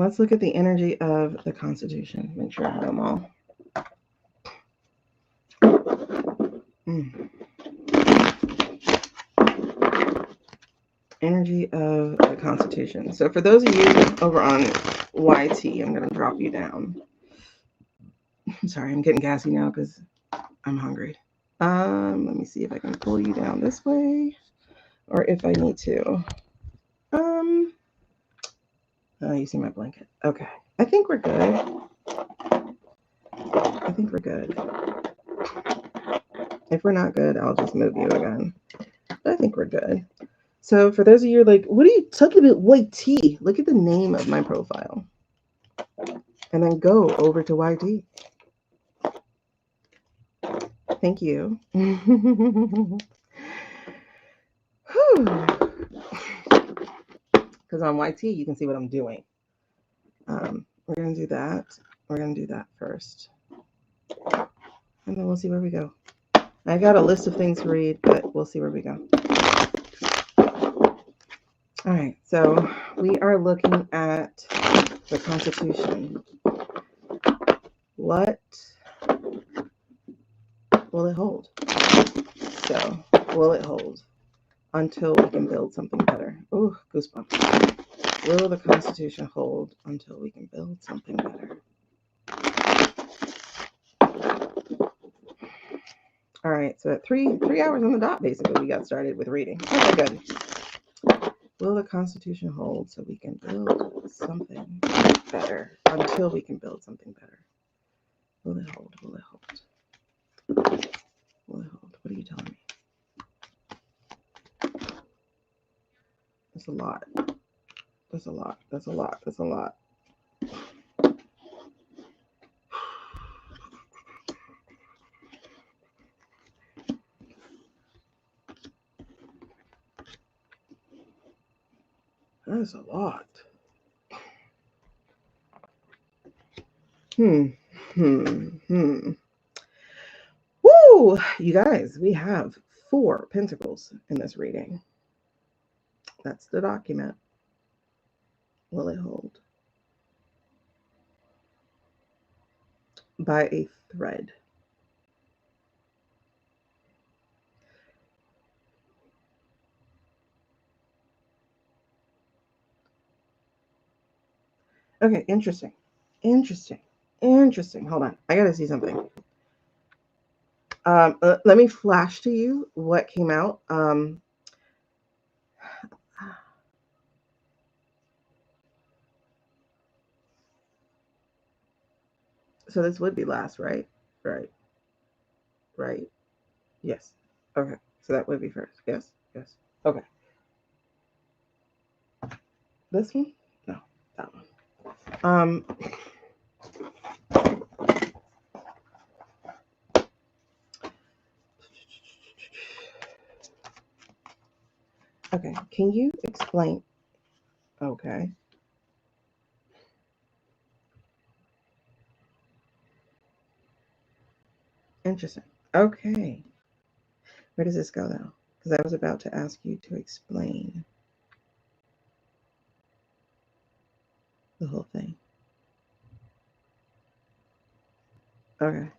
let's look at the energy of the Constitution. Make sure I have them all. Energy of the Constitution. So for those of you over on YT, I'm going to drop you down. Sorry, I'm getting gassy now because I'm hungry. Let me see if I can pull you down this way, or if I need to. Oh, you see my blanket. Okay, I think we're good. I think we're good. If we're not good, I'll just move you again. But I think we're good. So for those of you like, what are you talking about? YT? Look at the name of my profile, and then go over to YT. Thank you. Because on YT, you can see what I'm doing. We're going to do that. We're going to do that first. And then we'll see where we go. I got a list of things to read, but we'll see where we go. All right, so we are looking at the Constitution. What will it hold? So, will it hold until we can build something better? Ooh, goosebumps. Will the Constitution hold until we can build something better? All right, so at 3 hours on the dot, basically, we got started with reading. Okay, good. Will the Constitution hold so we can build something better? Until we can build something better. Will it hold? Will it hold? Will it hold? What are you telling me? That's a lot. That's a lot. That's a lot. That's a lot. That's a lot. Woo! You guys, we have 4 pentacles in this reading. That's the document. Will it hold? By a thread. Okay, interesting. Hold on. I got to see something. Let me flash to you what came out. So this would be last, right? Right. Yes. Okay. So that would be first. Yes. Okay. This one? No, that one. Okay. Can you explain? Okay. Interesting. Okay. Where does this go though? Because I was about to ask you to explain the whole thing. Okay.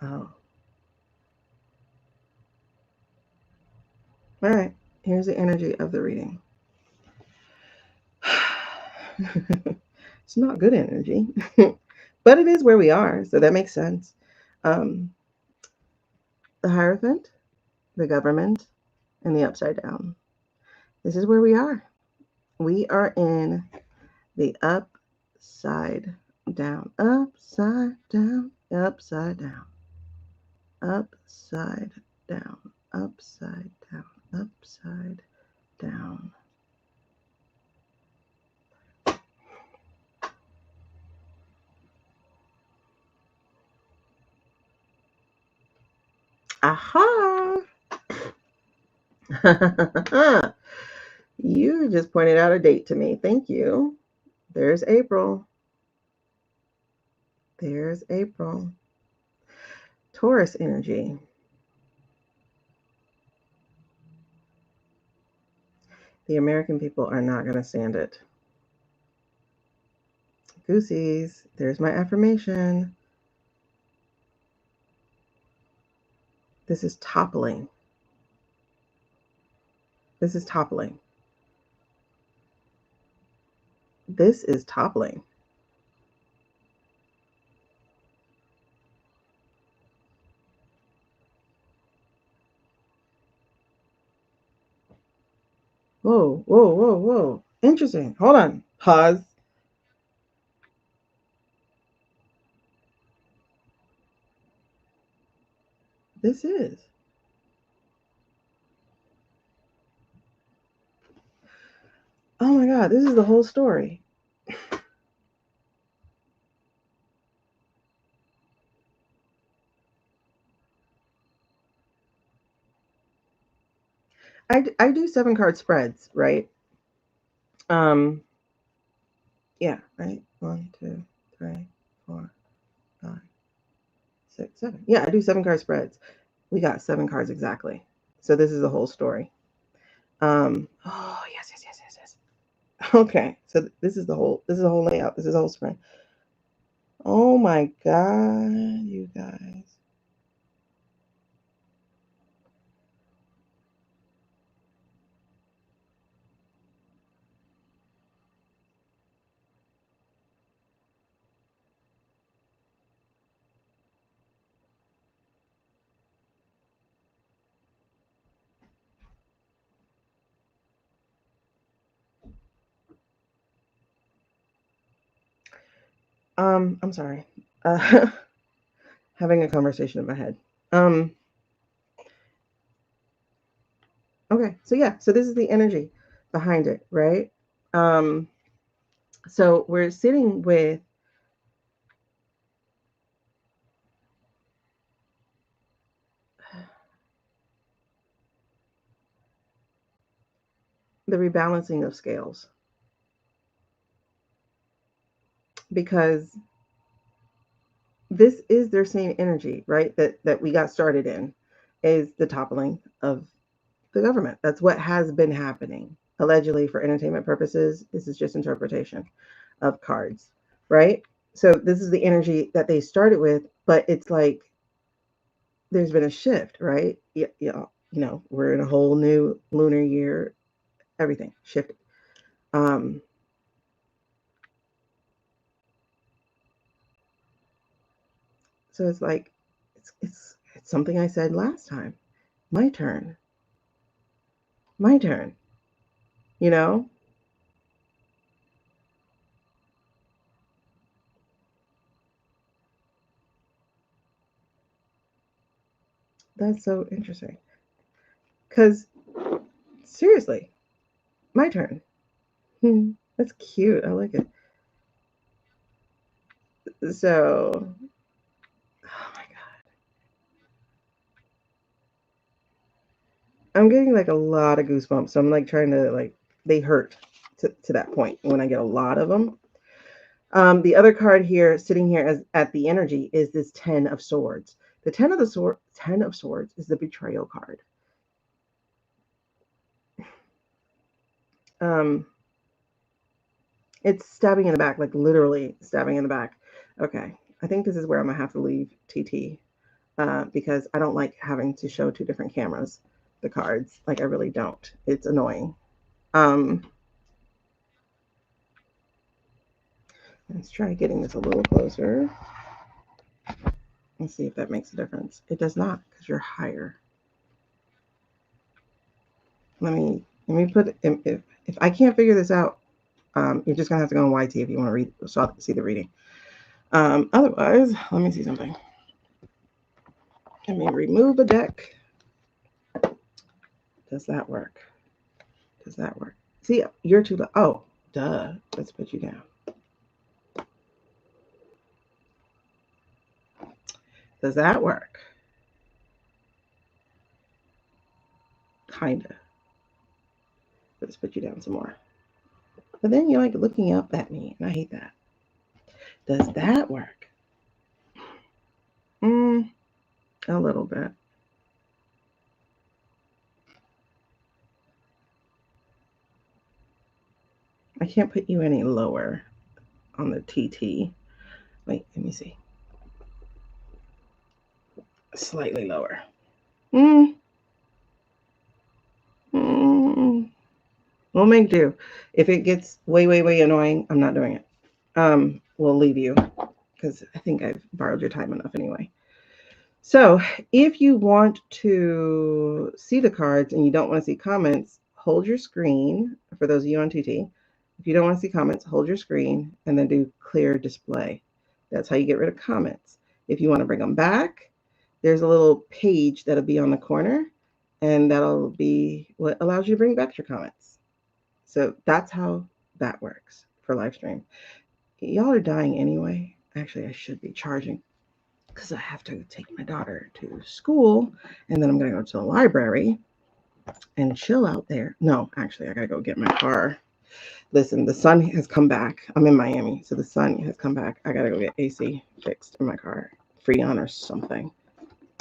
Oh. All right. Here's the energy of the reading. It's not good energy, but it is where we are, so that makes sense. The Hierophant, the Government, and the Upside Down. This is where we are. We are in the upside down, upside down, upside down, upside down, upside down, upside down. Aha! You just pointed out a date to me. Thank you. There's April. There's April. Taurus energy. The American people are not going to stand it. Goosies, there's my affirmation. This is toppling. This is toppling. This is toppling. Whoa, whoa, whoa, whoa. Interesting. Hold on. Pause. This is. Oh my God, this is the whole story. I do 7-card spreads, right? Yeah, right. 1, 2, 3, 4, 5, 6, 7. Yeah, I do 7-card spreads. We got 7 cards exactly. So this is the whole story. Oh yes, yes, yes, yes, yes. Okay, so this is the whole layout. This is the whole spread. Oh my God, you guys. I'm sorry. Having a conversation in my head. Okay, so yeah, so this is the energy behind it, right? So we're sitting with the rebalancing of scales because this is their same energy, right? That we got started in is the toppling of the government. That's what has been happening allegedly for entertainment purposes. This is just interpretation of cards, right? So this is the energy that they started with, but it's like there's been a shift, right? Yeah, we're in a whole new lunar year. Everything shifted. Um, so it's like it's something I said last time. My turn. My turn. You know, that's so interesting. Because seriously, my turn. That's cute. I like it. So, oh my God, I'm getting like a lot of goosebumps. So I'm like trying to like they hurt to that point when I get a lot of them. The other card here, sitting here as at the energy, is this Ten of Swords. The Ten of Swords is the betrayal card. Um, it's stabbing in the back, like literally stabbing in the back. Okay, I think this is where I'm gonna have to leave TT because I don't like having to show 2 different cameras the cards. Like I really don't. It's annoying. Um, let's try getting this a little closer. Let's see if that makes a difference. It does not because you're higher. Let me put if I can't figure this out, you're just gonna have to go on YT if you want to read see the reading. Otherwise, let me see something. Let me remove a deck. Does that work? Does that work? See, you're too low. Oh, duh. Let's put you down. Does that work? Kinda. Let's put you down some more. But then you're like looking up at me, and I hate that. Does that work? A little bit. I can't put you any lower on the TT. Wait, let me see. Slightly lower. Mm, mm, we'll make do. If it gets way, way, way annoying, I'm not doing it. We'll leave you because I think I've borrowed your time enough anyway. So if you want to see the cards and you don't want to see comments, hold your screen. For those of you on TT, if you don't want to see comments, hold your screen and then do clear display. That's how you get rid of comments. If you want to bring them back, there's a little page that'll be on the corner, and that'll be what allows you to bring back your comments. So that's how that works for live stream. Y'all are dying anyway. Actually, I should be charging because I have to take my daughter to school, and then I'm going to go to the library and chill out there. No, actually, I got to go get my car. Listen, the sun has come back. I'm in Miami, so the sun has come back. I got to go get AC fixed in my car, Freon or something.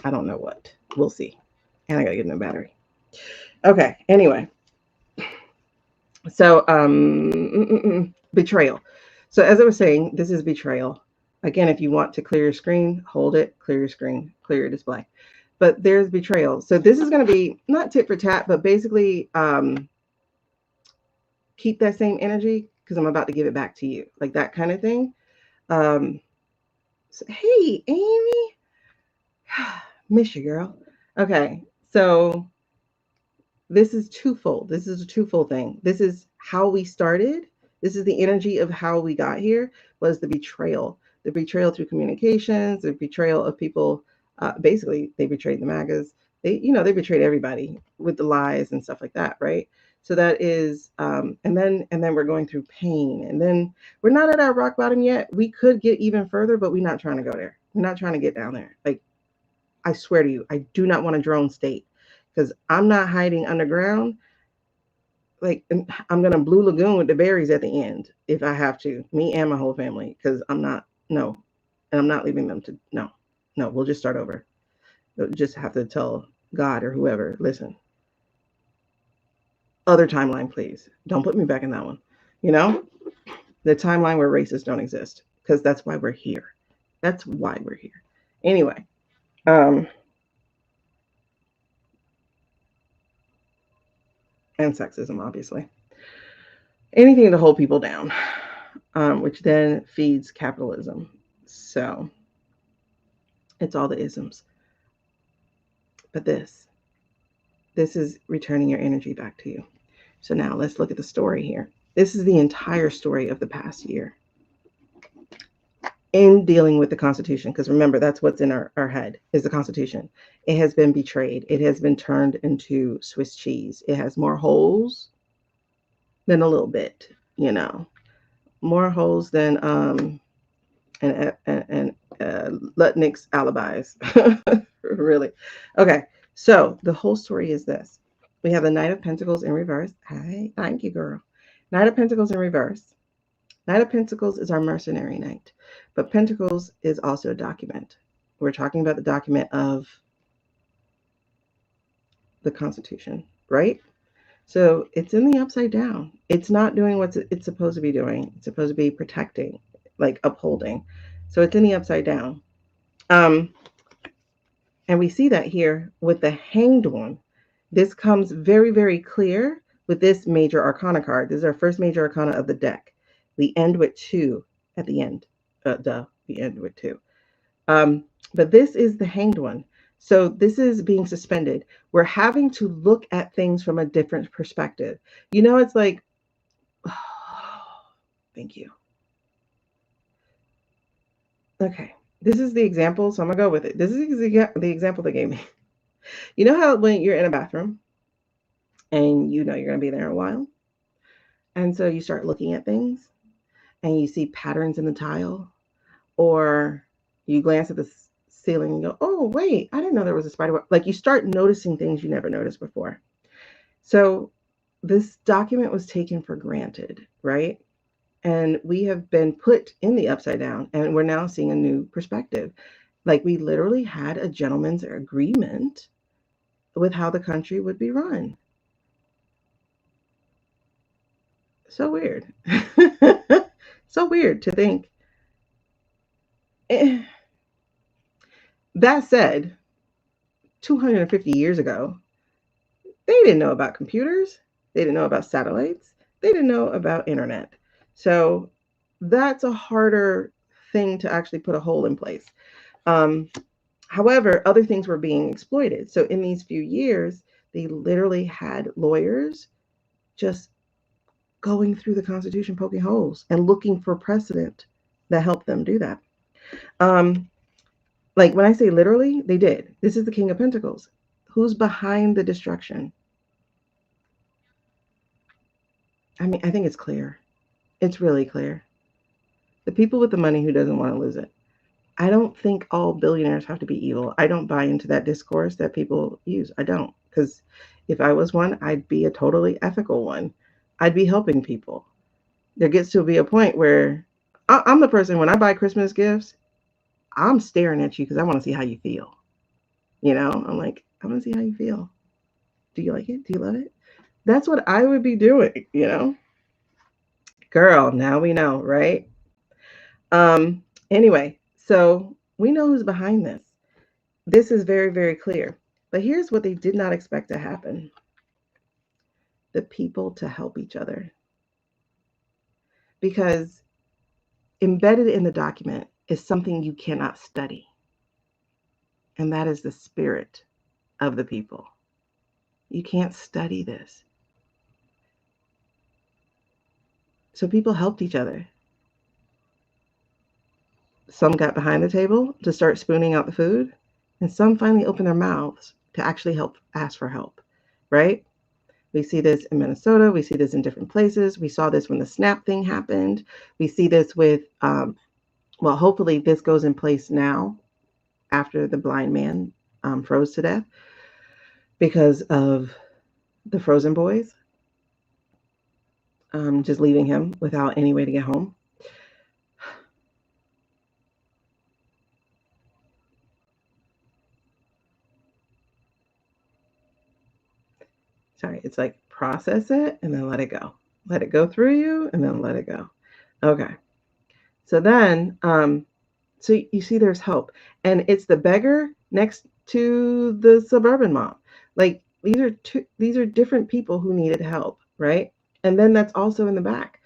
I don't know what. We'll see. And I got to get a new battery. Okay, anyway. So, betrayal. So, as I was saying, this is betrayal. Again, if you want to clear your screen, hold it, clear your screen, clear your display. But there's betrayal. So, this is going to be not tit for tat, but basically keep that same energy because I'm about to give it back to you, like that kind of thing. Um, so, hey, Amy, miss you, girl. Okay, so this is twofold. This is a twofold thing. This is how we started. This is the energy of how we got here was the betrayal through communications, the betrayal of people. Basically, they betrayed the MAGAs. They betrayed everybody with the lies and stuff like that, right? So that is, and then we're going through pain, and then we're not at our rock bottom yet. We could get even further, but we're not trying to go there. We're not trying to get down there. Like I swear to you, I do not want a drone state because I'm not hiding underground. Like I'm gonna Blue Lagoon with the berries at the end if I have to, me and my whole family, because I'm not no, and I'm not leaving them to no, no. We'll just start over. We'll just have to tell God or whoever, listen, other timeline, please. Don't put me back in that one. You know, the timeline where racists don't exist, because that's why we're here. That's why we're here. Anyway, um, and sexism, obviously. Anything to hold people down, which then feeds capitalism. So it's all the isms. But this is returning your energy back to you. So now let's look at the story here. This is the entire story of the past year in dealing with the Constitution. Because remember, that's what's in our head is the Constitution. It has been betrayed. It has been turned into Swiss cheese. It has more holes than a little bit, more holes than and Lutnick's alibis. Really. Okay. So the whole story is this. We have the Knight of Pentacles in reverse. Hi, thank you, girl. Knight of Pentacles in reverse. Knight of Pentacles is our mercenary knight, but Pentacles is also a document. We're talking about the document of the Constitution, right? So it's in the upside down. It's not doing what it's supposed to be doing. It's supposed to be protecting, like upholding. So it's in the upside down. Um, and we see that here with the Hanged One. This comes very, very clear with this major arcana card. This is our first major arcana of the deck. We end with 2 at the end. We end with 2. But this is the Hanged One. So this is being suspended. We're having to look at things from a different perspective. It's like, oh, thank you. Okay, this is the example, so I'm gonna go with it. This is the example they gave me. You know how when you're in a bathroom and you're gonna be there a while, and so you start looking at things and you see patterns in the tile, or you glance at the ceiling and go, "Oh, wait, I didn't know there was a spider web." Like you start noticing things you never noticed before. So this document was taken for granted, right? And we have been put in the upside down, and we're now seeing a new perspective. Like we literally had a gentleman's agreement with how the country would be run. So weird. So weird to think. Eh. That said, 250 years ago, they didn't know about computers. They didn't know about satellites. They didn't know about internet. So that's a harder thing to actually put a hole in place. Um, However, other things were being exploited. So in these few years, they literally had lawyers just going through the Constitution, poking holes and looking for precedent that helped them do that. Um, like when I say literally, they did. This is the King of Pentacles. Who's behind the destruction? I mean, I think it's clear. It's really clear. The people with the money who doesn't want to lose it. I don't think all billionaires have to be evil. I don't buy into that discourse that people use. I don't. Because if I was one, I'd be a totally ethical one. I'd be helping people. There gets to be a point where I'm the person, when I buy Christmas gifts, I'm staring at you because I want to see how you feel. You know, I'm like, I want to see how you feel. Do you like it? Do you love it? That's what I would be doing, you know? Girl, now we know, right? Anyway, so we know who's behind this. This is very, very clear. But here's what they did not expect to happen: the people to help each other. Because embedded in the document is something you cannot study, and that is the spirit of the people. You can't study this. So people helped each other. Some got behind the table to start spooning out the food, and some finally opened their mouths to actually help ask for help, right? We see this in Minnesota. We see this in different places. We saw this when the SNAP thing happened. We see this with, well, hopefully this goes in place now after the blind man froze to death because of the frozen boys just leaving him without any way to get home. Sorry, it's like process it and then let it go. Let it go through you and then let it go. Okay. So then, so you see there's hope. And it's the beggar next to the suburban mom. Like these are different people who needed help, right? And then that's also in the back.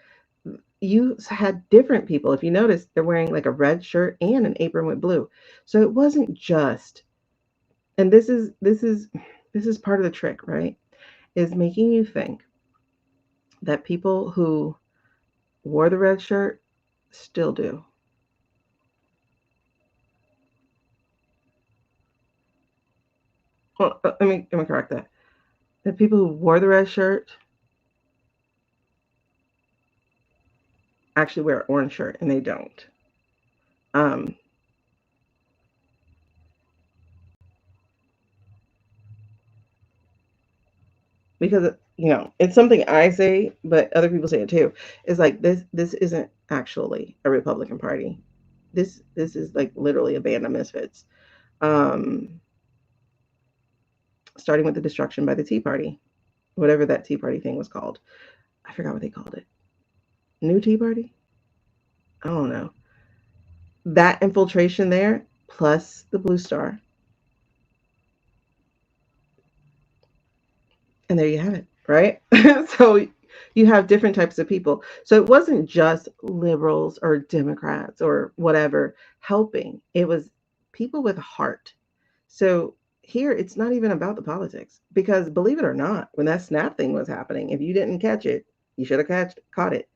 You had different people. If you notice, they're wearing like a red shirt and an apron with blue. So it wasn't just, and this is part of the trick, right? Is making you think that people who wore the red shirt still do. Well, let me correct that. The people who wore the red shirt actually wear an orange shirt, and they don't. Um, because it's something I say, but other people say it too. It's like this isn't actually a Republican Party. This is like literally a band of misfits. Um, Starting with the destruction by the Tea Party, whatever that Tea Party thing was called. I forgot what they called it. New Tea Party? I don't know. That infiltration there, plus the Blue Star, and there you have it, right? So you have different types of people. So it wasn't just liberals or Democrats or whatever helping. It was people with heart. So here it's not even about the politics, because believe it or not, when that snap thing was happening, if you didn't catch it, you should have caught it.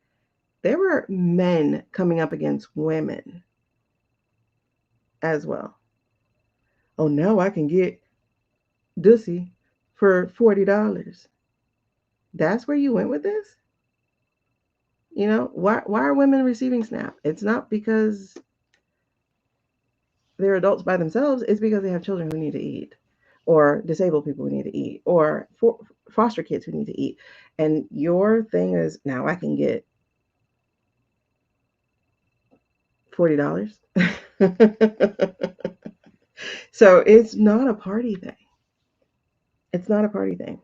There were men coming up against women as well. Oh, now I can get Dussy for $40. That's where you went with this? Why are women receiving SNAP? It's not because they're adults by themselves. It's because they have children who need to eat, or disabled people who need to eat, or foster kids who need to eat. And your thing is, now I can get $40. So it's not a party thing. It's not a party thing.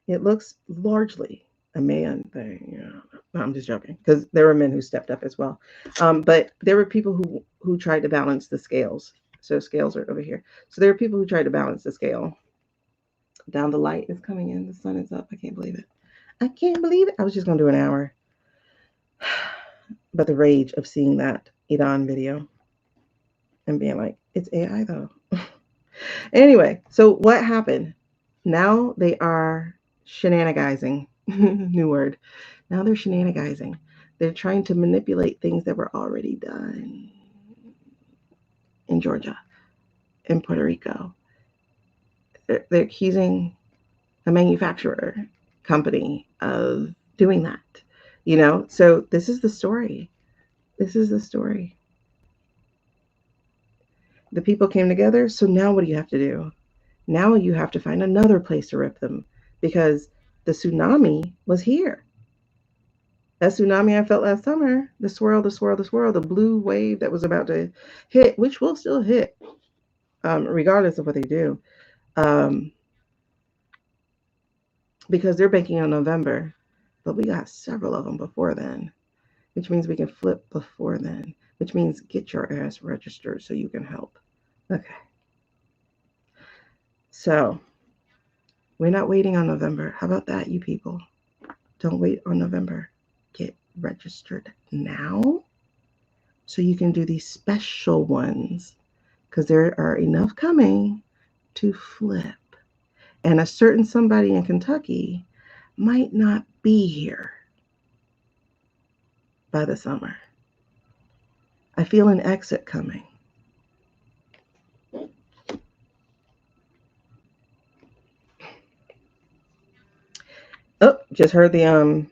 It looks largely a man thing. No, I'm just joking because there were men who stepped up as well. But there were people who tried to balance the scales. So scales are over here. So there are people who tried to balance the scale. Down the light is coming in. The sun is up. I can't believe it. I can't believe it. I was just gonna do an hour. But the rage of seeing that Iran video and being like, it's AI though. Anyway, so what happened? Now they are shenanigizing. New word. Now they're shenanigizing. They're trying to manipulate things that were already done in Georgia, in Puerto Rico. They're accusing a manufacturer company of doing that. So this is the story. This is the story. The people came together. So now what do you have to do? Now you have to find another place to rip them because the tsunami was here. That tsunami I felt last summer, the swirl, the swirl, the swirl, the blue wave that was about to hit, which will still hit, regardless of what they do, um, because they're banking on November. But we got several of them before then, which means we can flip before then, which means get your ass registered so you can help. Okay. So we're not waiting on November. How about that, you people? Don't wait on November. Get registered now so you can do these special ones because there are enough coming to flip. And a certain somebody in Kentucky might not be here by the summer. I feel an exit coming. Oh, just heard the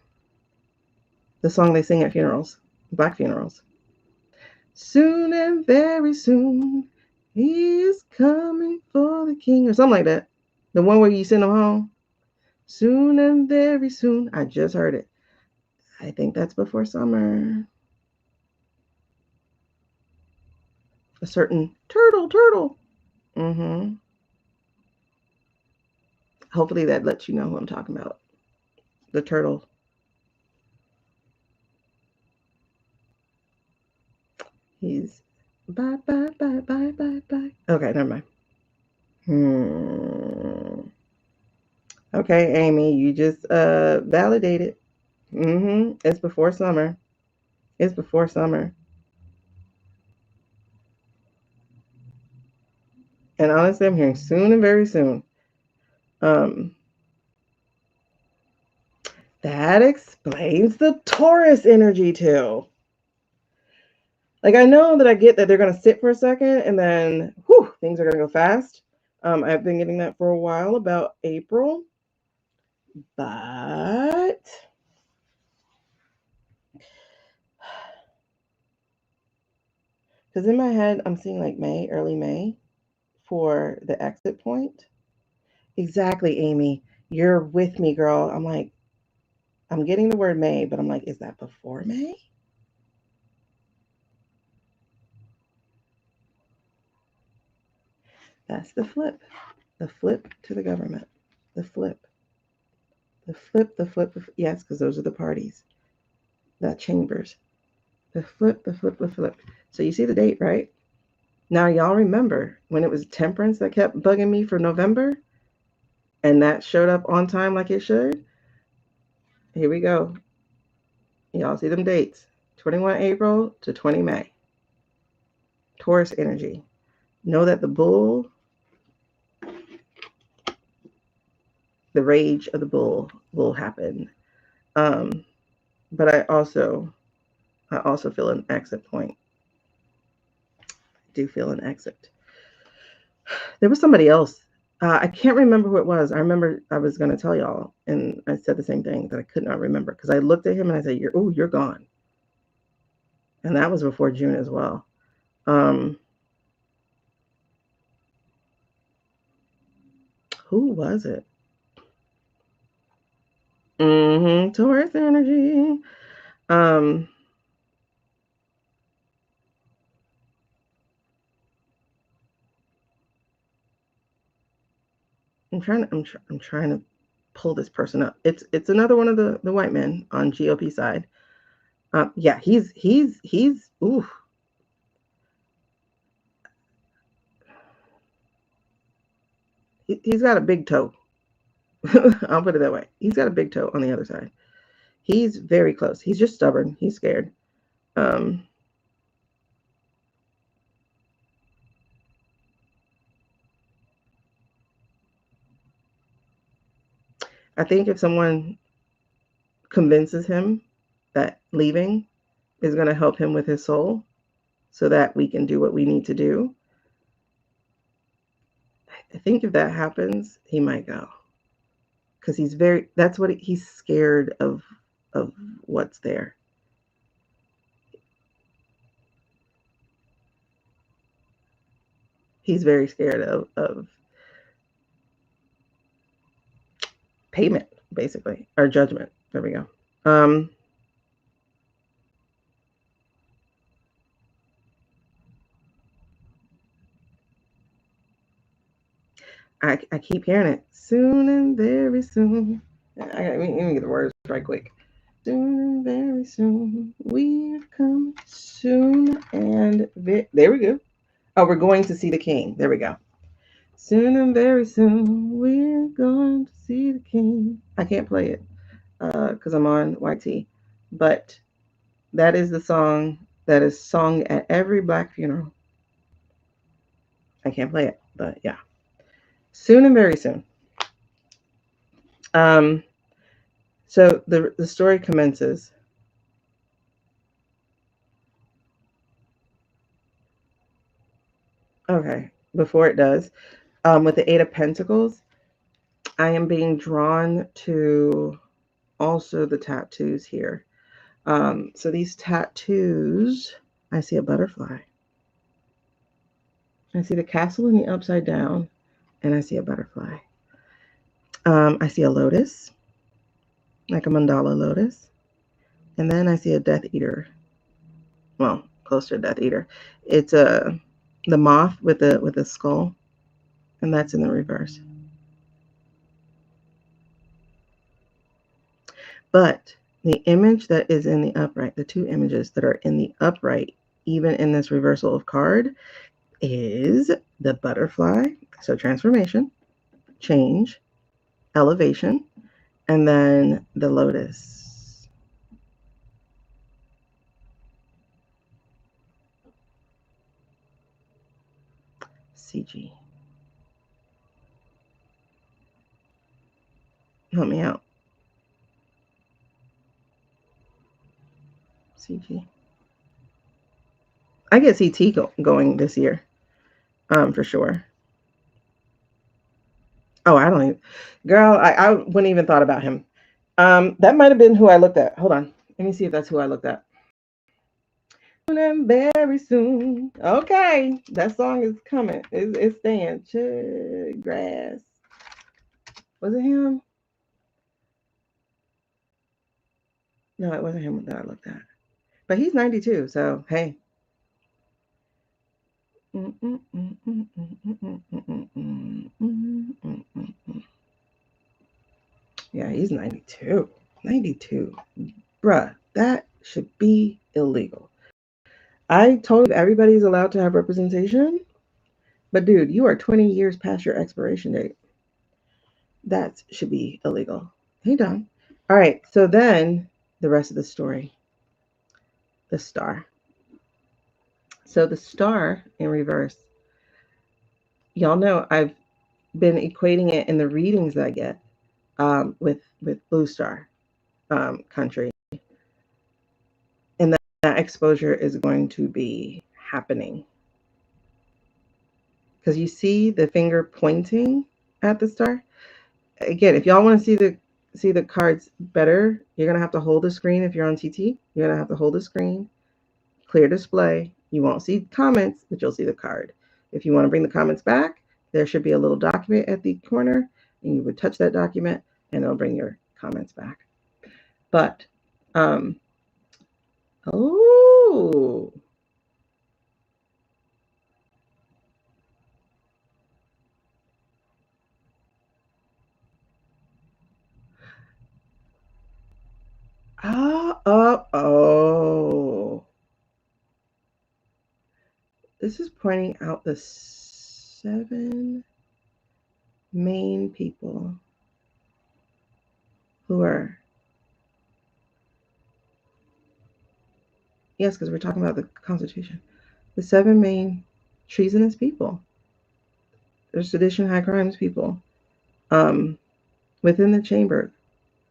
song they sing at funerals, black funerals. Soon and very soon, he is coming for the king, or something like that. The one where you send them home. Soon and very soon. I just heard it. I think that's before summer. A certain turtle. Mm-hmm. Hopefully that lets you know who I'm talking about. The turtle. He's bye. Okay, never mind. Okay, Amy, you just validated. It's before summer. It's before summer. And honestly, I'm hearing soon and very soon. Um, that explains the Taurus energy too. Like I know that I get that they're gonna sit for a second and then whew, things are gonna go fast. I've been getting that for a while about April. But because in my head I'm seeing like May, early May for the exit point. Exactly, Amy. You're with me, girl. I'm like, I'm getting the word May, but I'm like, is that before May? That's the flip. The flip to the government. The flip. The flip, the flip, yes, because those are the parties. The chambers. The flip, the flip, the flip. So you see the date, right? Now, y'all remember when it was temperance that kept bugging me for November and that showed up on time like it should? Here we go. Y'all see them dates 21 April to 20 May. Taurus energy. Know that the bull, the rage of the bull will happen. But I also feel an exit point. I do feel an exit. There was somebody else. I can't remember who it was. I remember I was going to tell y'all, and I said the same thing that I could not remember because I looked at him and I said, "You're gone," and that was before June as well. Who was it? Taurus energy. Um, I'm trying to pull this person up. It's another one of the white men on GOP side. Yeah, he's ooh. He's got a big toe. I'll put it that way. He's got a big toe on the other side. He's very close. He's just stubborn. He's scared. Um, I think if someone convinces him that leaving is going to help him with his soul so that we can do what we need to do, I think if that happens, he might go. Because that's what he's scared of what's there. He's very scared of payment, basically, or judgment. There we go. I keep hearing it. Soon and very soon. Let me get the words right quick. Soon and very soon. We've come soon and there we go. Oh, we're going to see the king. There we go. Soon and very soon, we're going to see the king. I can't play it because I'm on YT. But that is the song that is sung at every black funeral. I can't play it, but yeah. Soon and very soon. Um, so the story commences. Okay, before it does, with the Eight of Pentacles, I am being drawn to also the tattoos here. So these tattoos, I see a butterfly. I see the castle in the upside down, and I see a butterfly. I see a lotus, like a mandala lotus, and then I see a Death Eater. Well, close to a Death Eater. It's the moth with the skull, and that's in the reverse. But the image that is in the upright, the two images that are in the upright, even in this reversal of card, is the butterfly, so transformation, change, elevation, and then the lotus. CG. Help me out. CG. I get CT going this year, for sure. Oh, I don't even, girl, I wouldn't even thought about him. That might have been who I looked at. Hold on. Let me see if that's who I looked at. Soon and very soon. Okay, that song is coming. It's staying. Grass. Was it him? No, it wasn't him that I looked at. But he's 92, so hey. Yeah, he's 92. 92. Bruh, that should be illegal. I told you everybody's allowed to have representation, but dude, you are 20 years past your expiration date. That should be illegal. Hey, Don. All right, so then the rest of the story. The star. So the star in reverse. Y'all know I've been equating it in the readings that I get with Blue Star country, and that exposure is going to be happening because you see the finger pointing at the star. Again, if y'all want to see the cards better, you're gonna have to hold the screen. If you're on TT, you're gonna have to hold the screen, clear display. You won't see comments, but you'll see the card. If you want to bring the comments back, there should be a little document at the corner, and you would touch that document, and it'll bring your comments back. But, oh, This is pointing out the 7 main people who are, yes, because we're talking about the Constitution. The 7 main treasonous people. There's sedition, high crimes people within the chamber,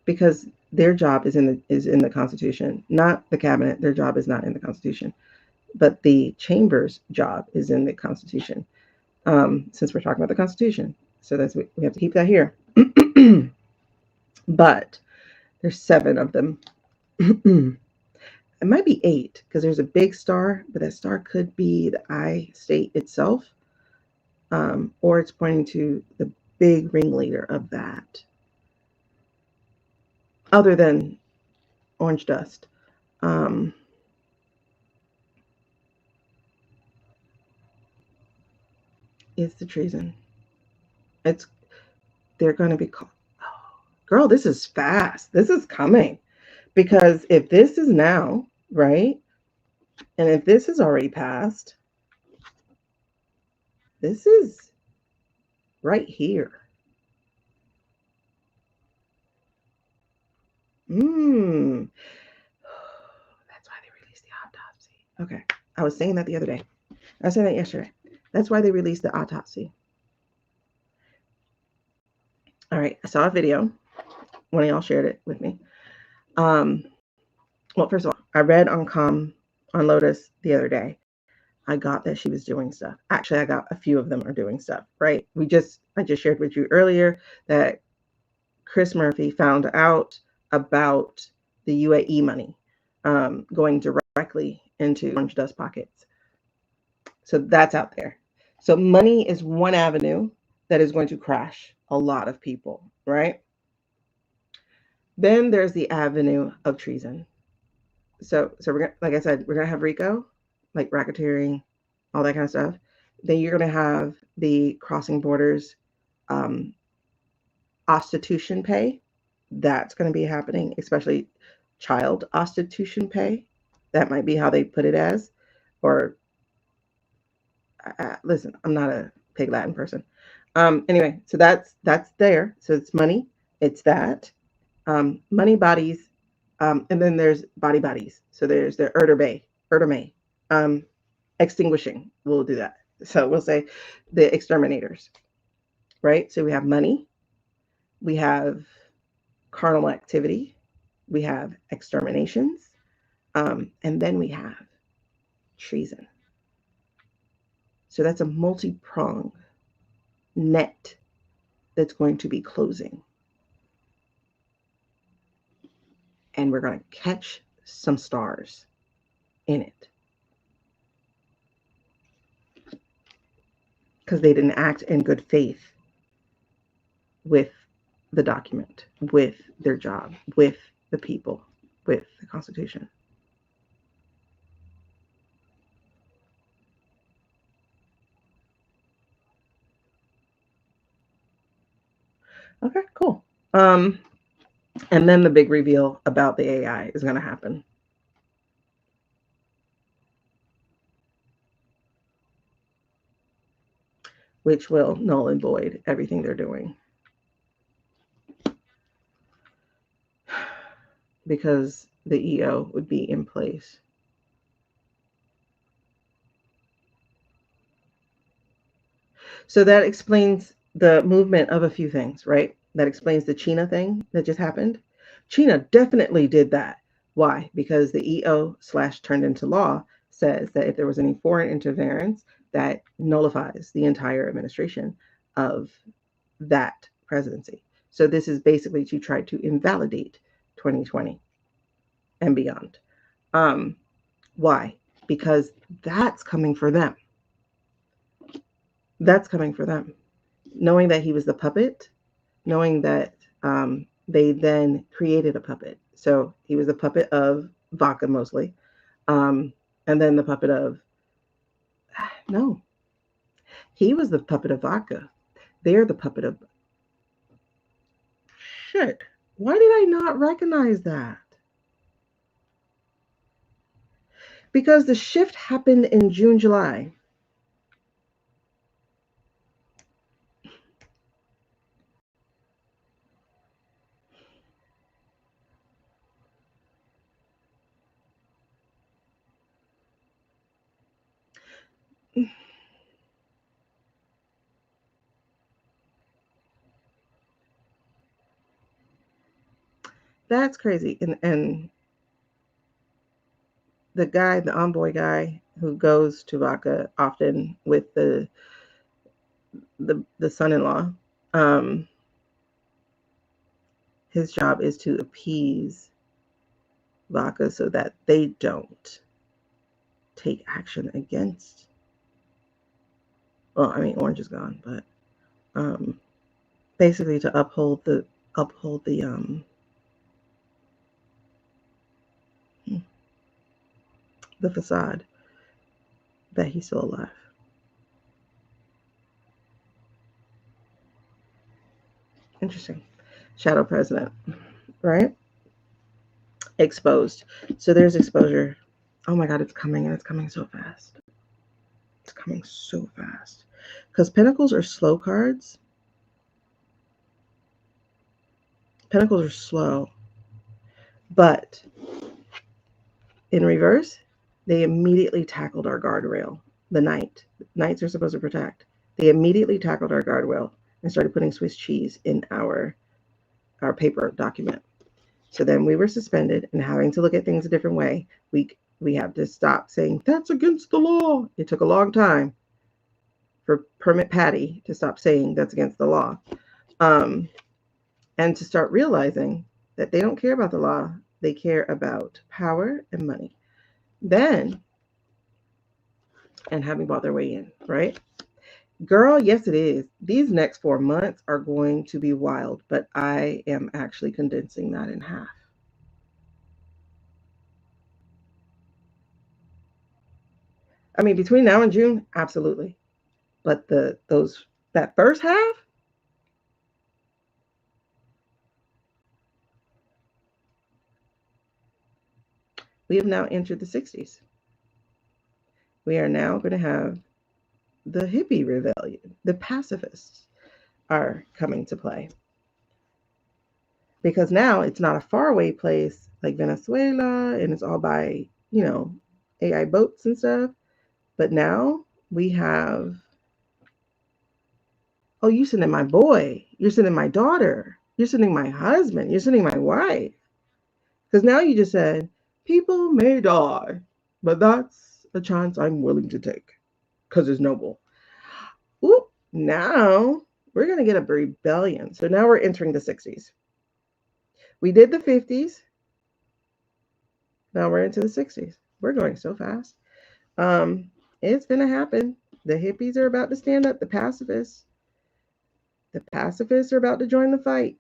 because their job is in the Constitution, not the cabinet. Their job is not in the Constitution, but the chamber's job is in the Constitution. Since we're talking about the Constitution, so that's we have to keep that here. But there's 7 of them. It might be 8 because there's a big star, but that star could be the I state itself, or it's pointing to the big ringleader of that, other than orange dust. It's the treason. It's they're going to be called. Oh, girl, this is fast. This is coming, because if this is now, right, and if this is already passed, this is right here. Mm. That's why they released the autopsy. Okay. I was saying that the other day. I was saying that yesterday. That's why they released the autopsy. All right. I saw a video. One of y'all shared it with me. Well, first of all, I read on Lotus the other day. I got that she was doing stuff. Actually, I got a few of them are doing stuff, right? I just shared with you earlier that Chris Murphy found out about the UAE money going directly into orange dust pockets. So that's out there. So money is one avenue that is going to crash a lot of people, right? Then there's the avenue of treason. So we're gonna, like I said, we're gonna have RICO, like racketeering, all that kind of stuff. Then you're gonna have the crossing borders, ostitution pay. That's going to be happening, especially child ostitution pay. That might be how they put it as, or listen, I'm not a pig Latin person. Anyway, so that's there. So it's money. It's that money bodies, and then there's bodies. So there's the Erderme, extinguishing. We'll do that. So we'll say the exterminators, right? So we have money, we have carnal activity, we have exterminations, and then we have treason. So that's a multi-pronged net that's going to be closing. And we're going to catch some stars in it, because they didn't act in good faith with the document, with their job, with the people, with the Constitution. Okay, cool. And then the big reveal about the AI is going to happen. Which will null and void everything they're doing. Because the EO would be in place. So that explains the movement of a few things, right? That explains the China thing that just happened. China definitely did that. Why? Because the EO / turned into law says that if there was any foreign interference, that nullifies the entire administration of that presidency. So this is basically to try to invalidate 2020 and beyond. Why? Because that's coming for them. That's coming for them. Knowing that he was the puppet, knowing that they then created a puppet. So he was the puppet of vodka mostly, and then the puppet of no, he was the puppet of vodka. They're the puppet of shit. Why did I not recognize that? Because the shift happened in June, July. That's crazy. And the envoy guy who goes to Vodka often with the son-in-law, um, his job is to appease Vodka so that they don't take action against. Well, I mean, Orange is gone, but um, basically to uphold the facade that he's still alive. Interesting. Shadow president, right? Exposed. So there's exposure. Oh my God, it's coming, and it's coming so fast. It's coming so fast. Because Pentacles are slow cards. Pentacles are slow. But in reverse, they immediately tackled our guardrail. The Knight. Knights are supposed to protect. They immediately tackled our guardrail and started putting Swiss cheese in our paper document. So then we were suspended and having to look at things a different way. We have to stop saying that's against the law. It took a long time for Permit Patty to stop saying that's against the law, and to start realizing that they don't care about the law. They care about power and money. Then, and having bought their way in, right? Girl, yes, it is. These next 4 months are going to be wild, but I am actually condensing that in half. I mean, between now and June, absolutely. But that first half, we have now entered the 60s. We are now going to have the hippie rebellion. The pacifists are coming to play. Because now it's not a faraway place like Venezuela and it's all by, AI boats and stuff. But now we have, oh, you sending my boy, you're sending my daughter, you're sending my husband, you're sending my wife. Because now you just said, people may die, but that's a chance I'm willing to take because it's noble. Ooh, now we're going to get a rebellion. So now we're entering the 60s. We did the 50s. Now we're into the 60s. We're going so fast. It's going to happen. The hippies are about to stand up. The pacifists are about to join the fight.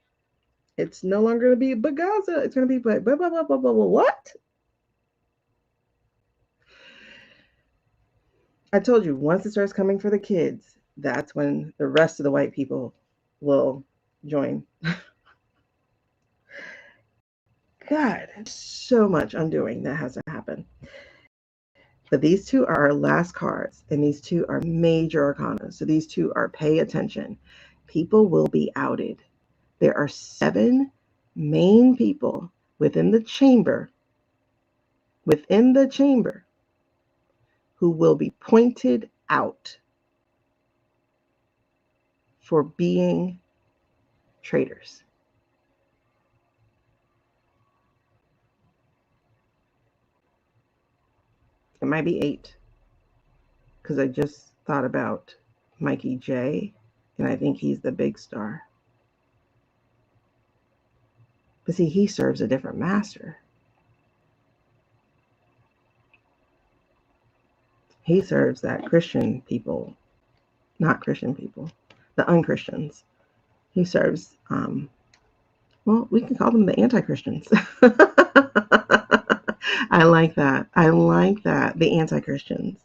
It's no longer going to be Bagaza. It's going to be what? I told you, once it starts coming for the kids, that's when the rest of the white people will join. God, so much undoing that has to happen. But these two are our last cards, and these two are major arcana. So these two are pay attention. People will be outed. There are 7 main people within the chamber, who will be pointed out for being traitors. It might be 8, because I just thought about Mikey J, and I think he's the big star. But see, he serves a different master. He serves that Christian people, not Christian people, the unchristians. He serves, well, we can call them the anti-Christians. I like that. The anti-Christians.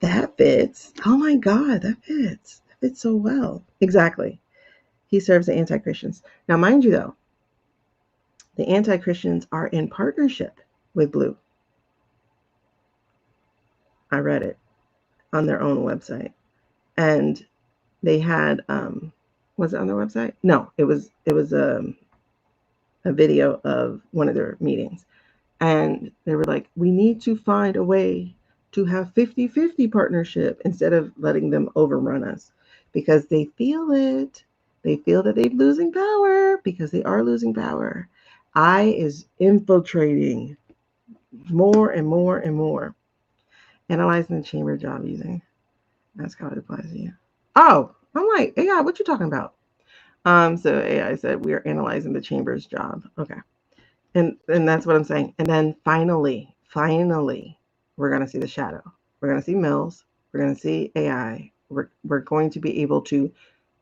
That fits. Oh my God, that fits. That fits so well. Exactly. He serves the anti-Christians. Now, mind you, though, the anti-Christians are in partnership with Blue. I read it on their own website. And they had, was it on their website? No, it was a video of one of their meetings. And they were like, we need to find a way to have 50-50 partnership instead of letting them overrun us because they feel it. They feel that they're losing power because they are losing power. I is infiltrating more and more and more. Analyzing the chamber job using. That's how it applies to you. Oh, I'm like, AI, what you talking about? So AI said we are analyzing the chamber's job. Okay. And that's what I'm saying. And then finally, we're gonna see the shadow. We're gonna see Mills. We're gonna see AI. We're going to be able to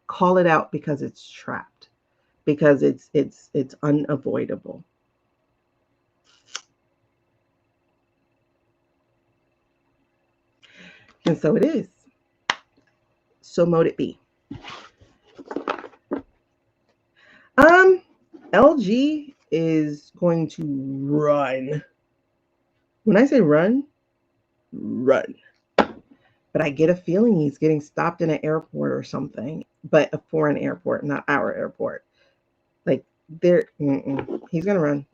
call it out because it's trapped, because it's unavoidable. And so it is. So mote it be. Um, LG is going to run. When I say run, run. But I get a feeling he's getting stopped in an airport or something, but a foreign airport, not our airport. Like he's gonna run.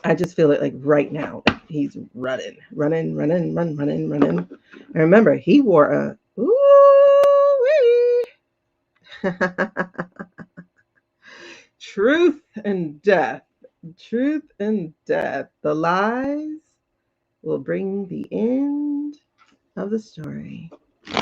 I just feel it like right now. He's running. And remember, he wore a truth and death. Truth and death. The lies will bring the end of the story.